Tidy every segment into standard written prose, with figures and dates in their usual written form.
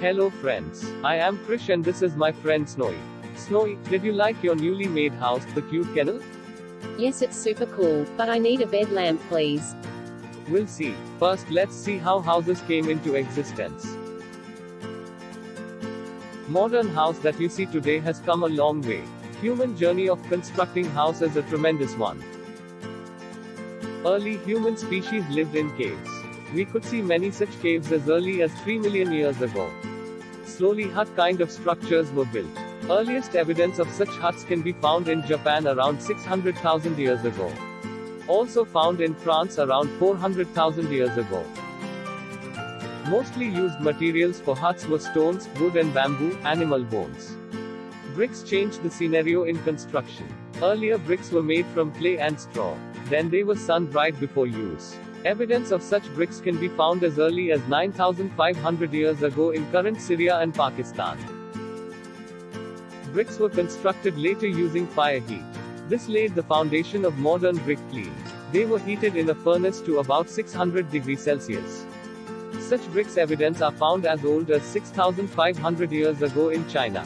Hello friends. I am Krish and this is my friend Snowy. Snowy, did you like your newly made house, the cute kennel? Yes, it's super cool, but I need a bed lamp, please. We'll see. First, let's see how houses came into existence. Modern house that you see today has come a long way. Human journey of constructing house is a tremendous one. Early human species lived in caves. We could see many such caves as early as 3 million years ago. Slowly hut kind of structures were built. Earliest evidence of such huts can be found in Japan around 600,000 years ago. Also found in France around 400,000 years ago. Mostly used materials for huts were stones, wood and bamboo, animal bones. Bricks changed the scenario in construction. Earlier bricks were made from clay and straw. Then they were sun-dried before use. Evidence of such bricks can be found as early as 9,500 years ago in current Syria and Pakistan. Bricks were constructed later using fire heat. This laid the foundation of modern brick kiln. They were heated in a furnace to about 600 degrees Celsius. Such bricks evidence are found as old as 6,500 years ago in China.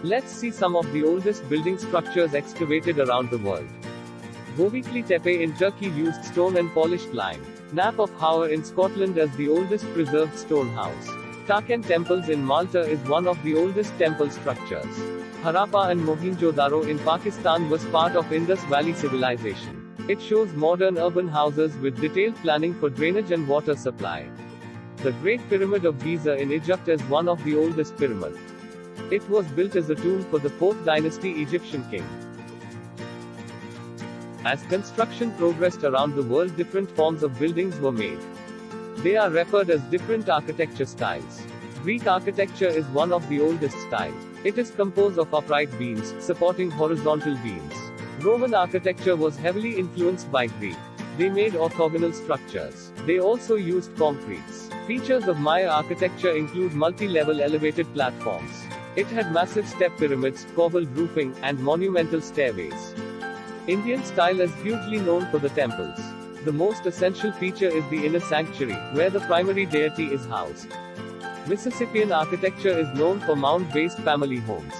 Let's see some of the oldest building structures excavated around the world. Göbekli Tepe in Turkey used stone and polished lime. Knap of Hauer in Scotland as the oldest preserved stone house. Taken temples in Malta is one of the oldest temple structures. Harappa and Mohenjo-daro in Pakistan was part of Indus Valley civilization. It shows modern urban houses with detailed planning for drainage and water supply. The Great Pyramid of Giza in Egypt is one of the oldest pyramids. It was built as a tomb for the 4th dynasty Egyptian king. As construction progressed around the world, different forms of buildings were made. They are referred as different architecture styles. Greek architecture is one of the oldest styles. It is composed of upright beams, supporting horizontal beams. Roman architecture was heavily influenced by Greek. They made orthogonal structures. They also used concretes. Features of Maya architecture include multi-level elevated platforms. It had massive step pyramids, cobbled roofing, and monumental stairways. Indian style is hugely known for the temples. The most essential feature is the inner sanctuary, where the primary deity is housed. Mississippian architecture is known for mound-based family homes.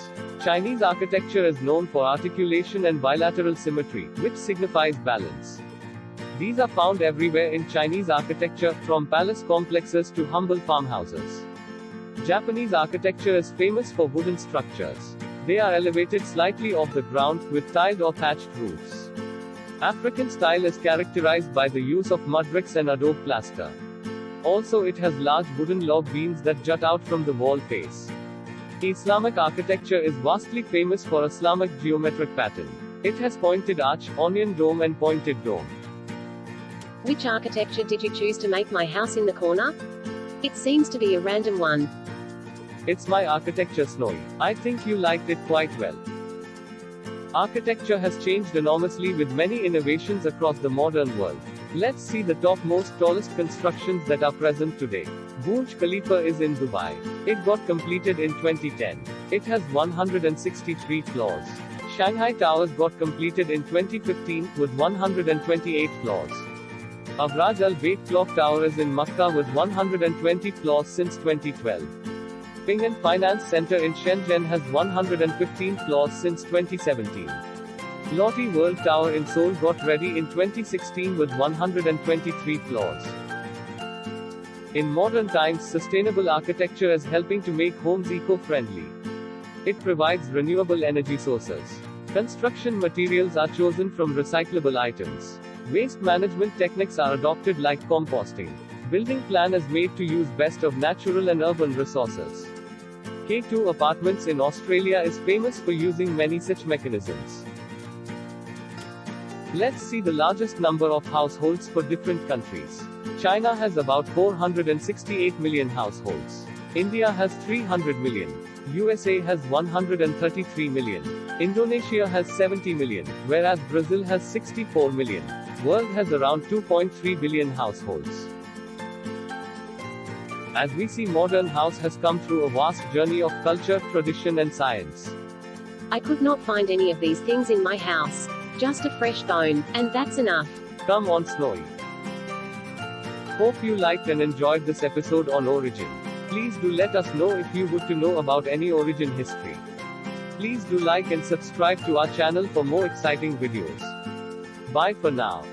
Chinese architecture is known for articulation and bilateral symmetry, which signifies balance. These are found everywhere in Chinese architecture, from palace complexes to humble farmhouses. Japanese architecture is famous for wooden structures. They are elevated slightly off the ground, with tiled or thatched roofs. African style is characterized by the use of mud bricks and adobe plaster. Also, it has large wooden log beams that jut out from the wall face. Islamic architecture is vastly famous for Islamic geometric pattern. It has pointed arch, onion dome and pointed dome. Which architecture did you choose to make my house in the corner? It seems to be a random one. It's my architecture, Snowy. I think you liked it quite well. Architecture has changed enormously with many innovations across the modern world. Let's see the tallest constructions that are present today. Burj Khalifa is in Dubai. It got completed in 2010. It has 163 floors. Shanghai Towers got completed in 2015 with 128 floors. Abraj Al Bait Clock Tower is in Makkah with 120 floors since 2012. Ping An Finance Center in Shenzhen has 115 floors since 2017. Lotte World Tower in Seoul got ready in 2016 with 123 floors. In modern times, sustainable architecture is helping to make homes eco-friendly. It provides renewable energy sources. Construction materials are chosen from recyclable items. Waste management techniques are adopted like composting. Building plan is made to use best of natural and urban resources. K2 Apartments in Australia is famous for using many such mechanisms. Let's see the largest number of households for different countries. China has about 468 million households. India has 300 million. USA has 133 million. Indonesia has 70 million, whereas Brazil has 64 million. World has around 2.3 billion households. As we see, modern house has come through a vast journey of culture, tradition and science. I could not find any of these things in my house. Just a fresh bone, and that's enough. Come on, Snowy. Hope you liked and enjoyed this episode on Origin. Please do let us know if you would to know about any origin history. Please do like and subscribe to our channel for more exciting videos. Bye for now.